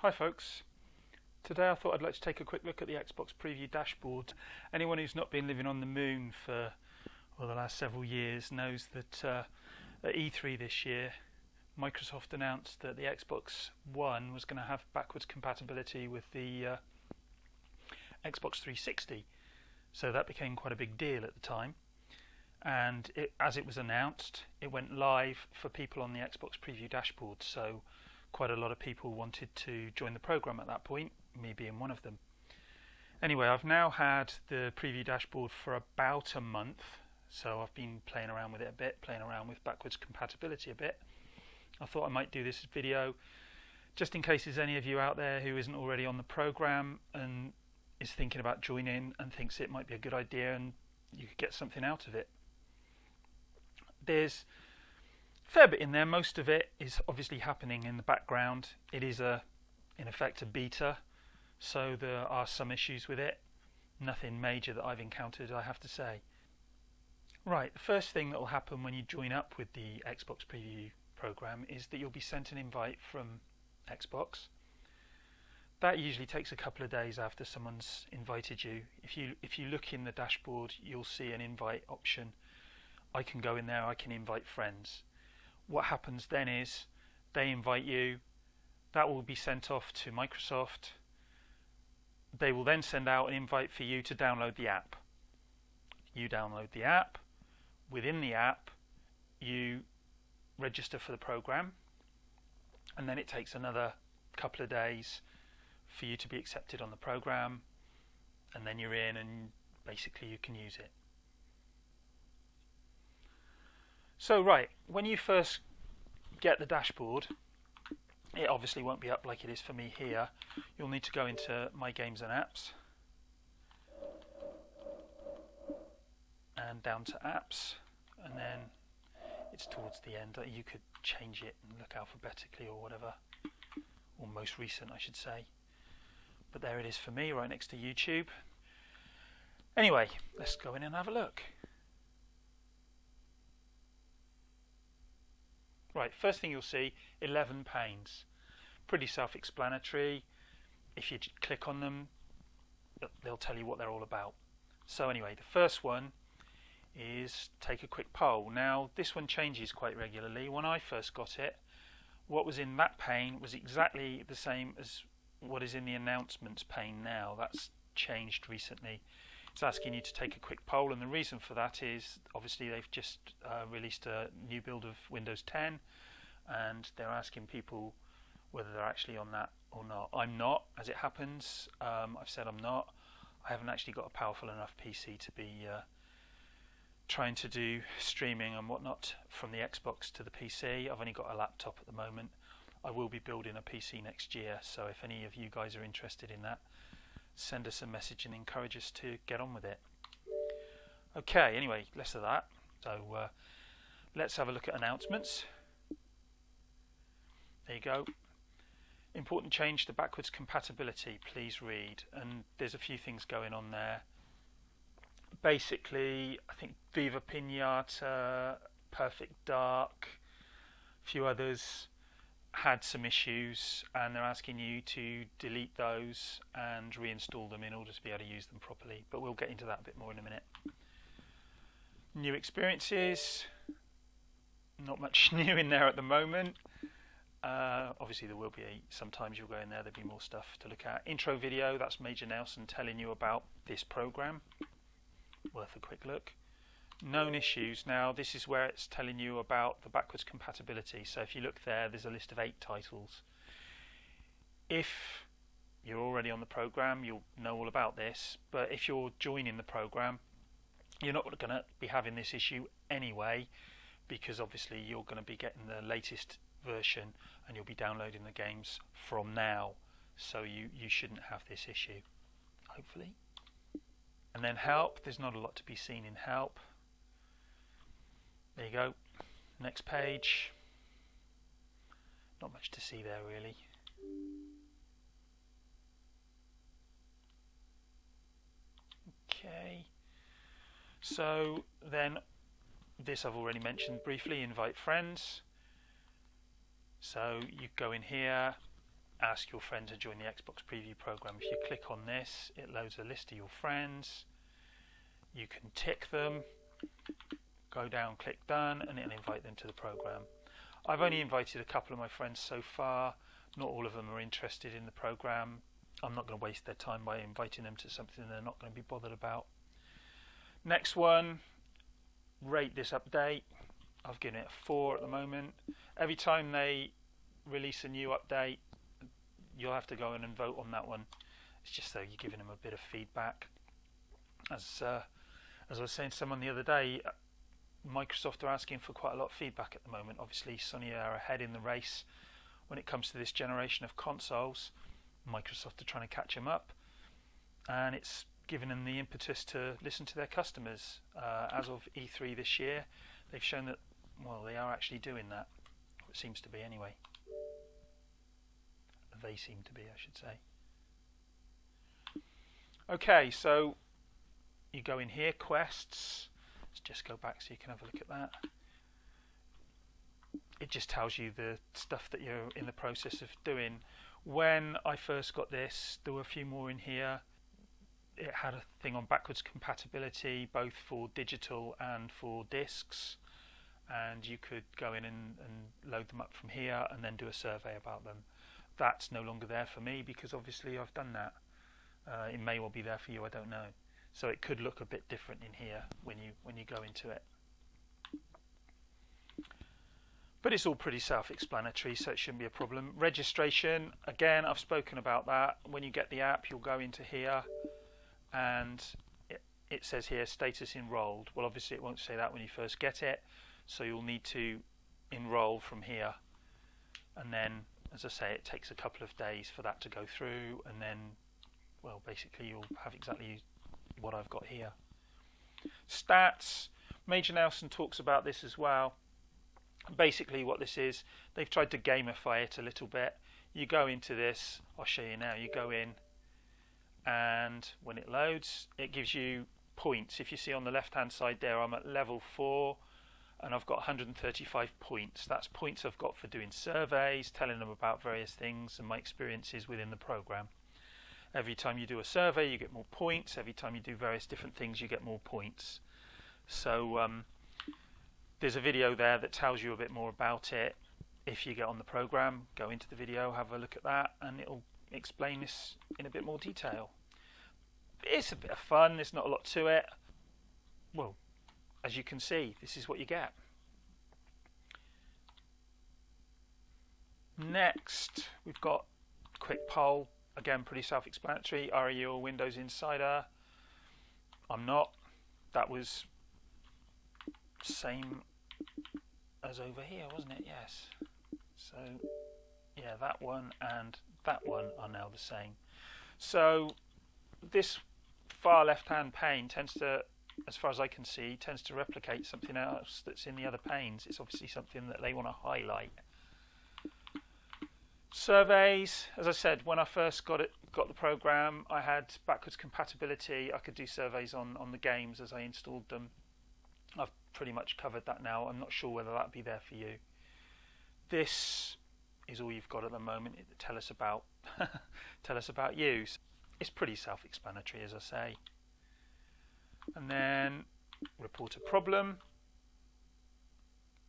Hi folks, today I thought I'd like to take a quick look at the Xbox preview dashboard. Anyone who's not been living on the moon for the last several years knows that at E3 this year Microsoft announced that the Xbox One was going to have backwards compatibility with the Xbox 360, so that became quite a big deal at the time, and as it was announced it went live for people on the Xbox preview dashboard, so quite a lot of people wanted to join the program at that point, me being one of them. Anyway, I've now had the preview dashboard for about a month, so I've been playing around with it a bit, playing around with backwards compatibility a bit. I thought I might do this video just in case there's any of you out there who isn't already on the program and is thinking about joining and thinks it might be a good idea and you could get something out of it. There's fair bit in there. Most of it is obviously happening in the background. It is in effect a beta, so there are some issues with it. Nothing major that I've encountered, I have to say. Right, the first thing that will happen when you join up with the Xbox preview program is that you'll be sent an invite from Xbox. That usually takes a couple of days after someone's invited you. If you look in the dashboard, you'll see an invite option. I can go in there, I can invite friends. What happens then is they invite you, that will be sent off to Microsoft. They will then send out an invite for you to download the app. You download the app. Within the app you register for the program, and then it takes another couple of days for you to be accepted on the program, and then you're in and basically you can use it. So right, when you first get the dashboard, it obviously won't be up like it is for me here. You'll need to go into My Games and Apps and down to Apps, and then it's towards the end. You could change it and look alphabetically or whatever, or most recent I should say, but there it is for me right next to YouTube. Anyway, let's go in and have a look. Right, first thing you'll see, 11 panes. Pretty self-explanatory. If you click on them, they'll tell you what they're all about. So anyway, the first one is take a quick poll. Now, this one changes quite regularly. When I first got it, what was in that pane was exactly the same as what is in the announcements pane now. That's changed recently. It's asking you to take a quick poll, and the reason for that is obviously they've just released a new build of Windows 10, and they're asking people whether they're actually on that or not. I'm not, as it happens. I've said I'm not. I haven't actually got a powerful enough PC to be trying to do streaming and whatnot from the Xbox to the PC. I've only got a laptop at the moment. I will be building a PC next year, so if any of you guys are interested in that, send us a message and encourage us to get on with it. Okay, anyway, less of that. So let's have a look at announcements. There you go. Important change to backwards compatibility, please read. And there's a few things going on there. Basically, I think Viva Pinata, Perfect Dark, a few others had some issues, and they're asking you to delete those and reinstall them in order to be able to use them properly, but we'll get into that a bit more in a minute. New experiences, not much new in there at the moment. Obviously there will be, sometimes you'll go in there, there'll be more stuff to look at. Intro video, that's Major Nelson telling you about this program, worth a quick look. Known issues. Now this is where it's telling you about the backwards compatibility. So if you look there, there's a list of 8 titles. If you're already on the program, you'll know all about this, but if you're joining the program, you're not going to be having this issue anyway, because obviously you're going to be getting the latest version and you'll be downloading the games from now, so you shouldn't have this issue, hopefully. And then help, there's not a lot to be seen in help. There you go, next page. Not much to see there really. Okay, so then this I've already mentioned briefly, invite friends. So you go in here ask your friend to join the Xbox preview program. If you click on this, it loads a list of your friends. You can tick them, go down, click done, and it'll invite them to the program. I've only invited a couple of my friends so far. Not all of them are interested in the program. I'm not going to waste their time by inviting them to something they're not going to be bothered about. Next one, rate this update. I've given it a 4 at the moment. Every time they release a new update, you'll have to go in and vote on that one. It's just so you're giving them a bit of feedback. As I was saying to someone the other day, Microsoft are asking for quite a lot of feedback at the moment. Obviously, Sony are ahead in the race when it comes to this generation of consoles. Microsoft are trying to catch them up, and it's given them the impetus to listen to their customers. As of E3 this year, they've shown that, well, they are actually doing that. It seems to be anyway. They seem to be, I should say. Okay, so you go in here, quests. Let's just go back so you can have a look at that. It just tells you the stuff that you're in the process of doing. When I first got this, there were a few more in here. It had a thing on backwards compatibility, both for digital and for discs, and you could go in and load them up from here and then do a survey about them. That's no longer there for me because obviously I've done that. It may well be there for you, I don't know. So it could look a bit different in here when you go into it. But it's all pretty self-explanatory, so it shouldn't be a problem. Registration, again, I've spoken about that. When you get the app, you'll go into here, and it says here, status enrolled. Well, obviously it won't say that when you first get it, so you'll need to enroll from here. And then, as I say, it takes a couple of days for that to go through, and then, well, basically you'll have exactly what I've got here. Stats, Major Nelson talks about this as well. Basically what this is, they've tried to gamify it a little bit. You go into this, I'll show you now, you go in, and when it loads, it gives you points. If you see on the left hand side there, I'm at level 4 and I've got 135 points. That's points I've got for doing surveys, telling them about various things and my experiences within the program. Every time you do a survey, you get more points. Every time you do various different things, you get more points. So there's a video there that tells you a bit more about it. If you get on the program, go into the video, have a look at that, and it'll explain this in a bit more detail. It's a bit of fun, there's not a lot to it. Well, as you can see, this is what you get. Next, we've got a quick poll. Again, pretty self-explanatory. Are you a Windows Insider? I'm not. That was same as over here, wasn't it? Yes. So yeah, that one and that one are now the same. So this far left-hand pane tends to, as far as I can see, tends to replicate something else that's in the other panes. It's obviously something that they want to highlight. Surveys, as I said, when I first got the program, I had backwards compatibility. I could do surveys on the games as I installed them. I've pretty much covered that now. I'm not sure whether that'd be there for you. This is all you've got at the moment. Tell us about tell us about you. It's pretty self-explanatory, as I say. And then report a problem.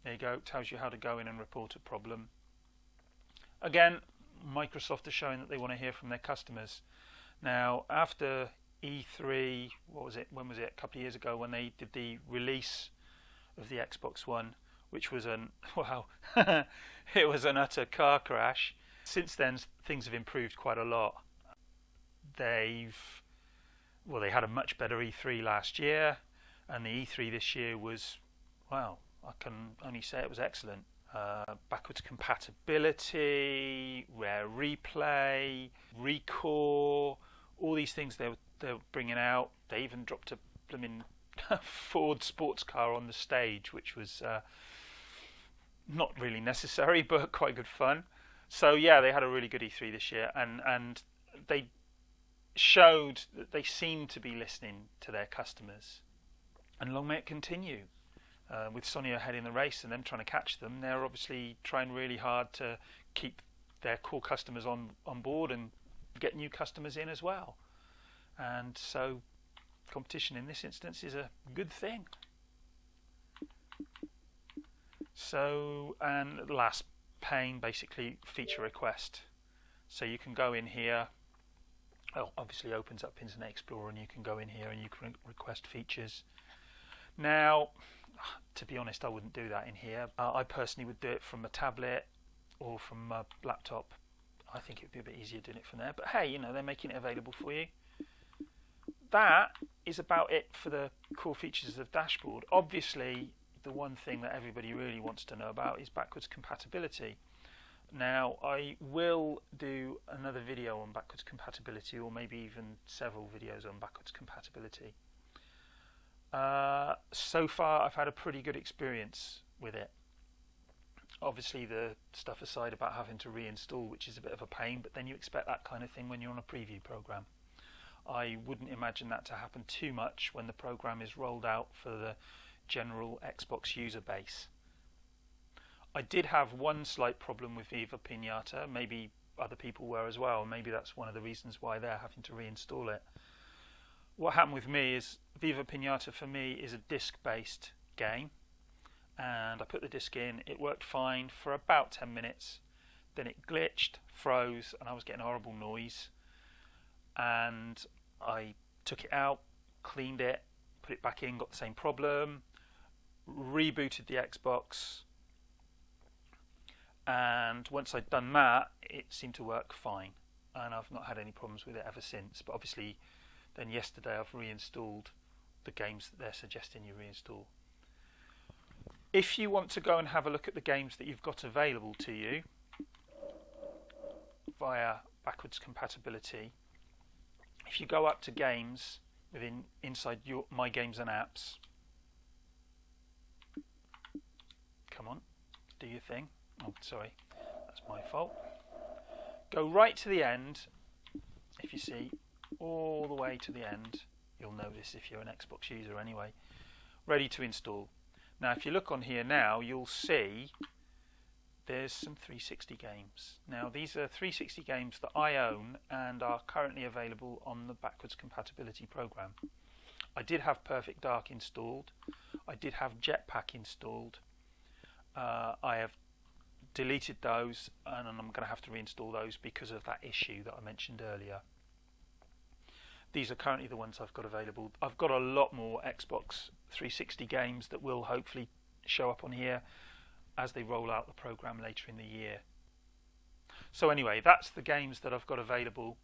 There you go. It tells you how to go in and report a problem. Again, Microsoft are showing that they want to hear from their customers. Now, after E3, what was it? When was it? A couple of years ago, when they did the release of the Xbox One, which was it was an utter car crash. Since then, things have improved quite a lot. They had a much better E3 last year, and the E3 this year was, well, I can only say it was excellent. Backwards compatibility, rare replay, recore, all these things they're bringing out. They even dropped a blooming Ford sports car on the stage, which was not really necessary, but quite good fun. So yeah, they had a really good E3 this year, and they showed that they seem to be listening to their customers, and long may it continue. With Sony ahead in the race and them trying to catch them, they're obviously trying really hard to keep their core customers on board and get new customers in as well. And so competition in this instance is a good thing. So, and the last pane, basically feature request. So you can go in here, obviously opens up Internet Explorer, and you can go in here and you can request features. Now, to be honest, I wouldn't do that in here. I personally would do it from a tablet or from a laptop. I think it would be a bit easier doing it from there, but hey, you know, they're making it available for you. That is about it for the core features of dashboard. Obviously, the one thing that everybody really wants to know about is backwards compatibility. Now, I will do another video on backwards compatibility, or maybe even several videos on backwards compatibility. So far, I've had a pretty good experience with it. Obviously, the stuff aside about having to reinstall, which is a bit of a pain, but then you expect that kind of thing when you're on a preview program. I wouldn't imagine that to happen too much when the program is rolled out for the general Xbox user base. I did have one slight problem with Viva Pinata. Maybe other people were as well. Maybe that's one of the reasons why they're having to reinstall it. What happened with me is Viva Pinata for me is a disc-based game, and I put the disc in. It worked fine for about 10 minutes. Then it glitched, froze, and I was getting a horrible noise. And I took it out, cleaned it, put it back in, got the same problem, rebooted the Xbox, and once I'd done that, it seemed to work fine, and I've not had any problems with it ever since. But obviously, then yesterday I've reinstalled the games that they're suggesting you reinstall. If you want to go and have a look at the games that you've got available to you via backwards compatibility, if you go up to games inside your My Games and Apps, come on, do your thing. Oh, sorry, that's my fault. Go right to the end. If you see all the way to the end, you'll notice if you're an Xbox user anyway. Ready to install. Now, if you look on here now, you'll see there's some 360 games. Now, these are 360 games that I own and are currently available on the backwards compatibility program. I did have Perfect Dark installed. I did have Jetpack installed. I have deleted those, and I'm going to have to reinstall those because of that issue that I mentioned earlier. These are currently the ones I've got available. I've got a lot more Xbox 360 games that will hopefully show up on here as they roll out the program later in the year. So anyway, that's the games that I've got available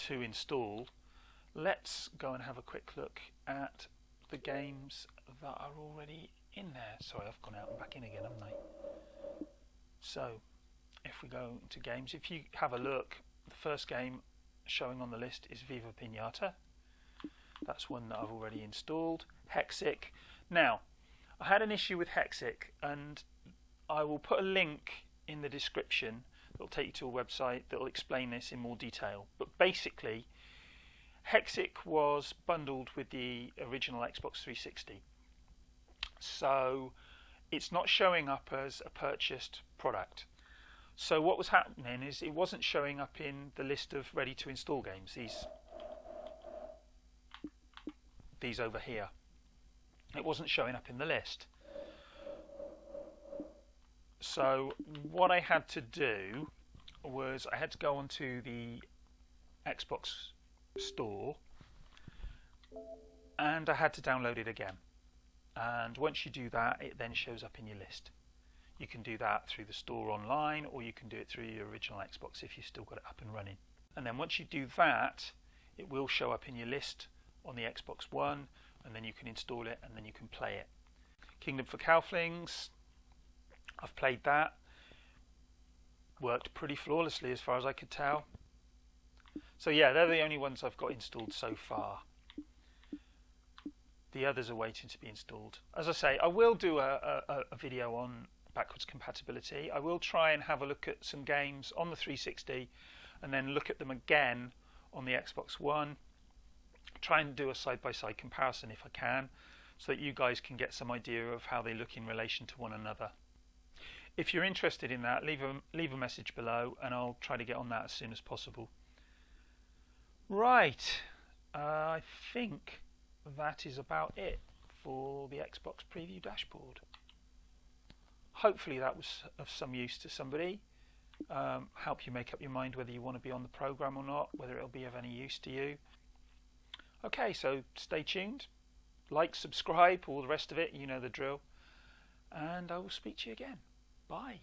to install. Let's go and have a quick look at the games that are already in there. Sorry, I've gone out and back in again, haven't I? So if we go to games, if you have a look, the first game showing on the list is Viva Pinata. That's one that I've already installed. Hexic. Now, I had an issue with Hexic, and I will put a link in the description that will take you to a website that will explain this in more detail. But basically, Hexic was bundled with the original Xbox 360. So it's not showing up as a purchased product. So what was happening is it wasn't showing up in the list of ready to install games, these over here. It wasn't showing up in the list. So what I had to do was I had to go onto the Xbox store and I had to download it again. And once you do that, it then shows up in your list. You can do that through the store online, or you can do it through your original Xbox if you've still got it up and running. And then once you do that, it will show up in your list on the Xbox One, and then you can install it and then you can play it. Kingdom for Cowlings, I've played that. Worked pretty flawlessly as far as I could tell. So yeah, they're the only ones I've got installed so far. The others are waiting to be installed. As I say, I will do a video on backwards compatibility. I will try and have a look at some games on the 360 and then look at them again on the Xbox One. Try and do a side-by-side comparison if I can, so that you guys can get some idea of how they look in relation to one another. if you're interested in that, leave a message below and I'll try to get on that as soon as possible. Right, I think that is about it for the Xbox preview dashboard. Hopefully that was of some use to somebody. Help you make up your mind whether you want to be on the program or not, whether it'll be of any use to you. Okay, so stay tuned, like, subscribe, all the rest of it, you know the drill, and I will speak to you again. Bye.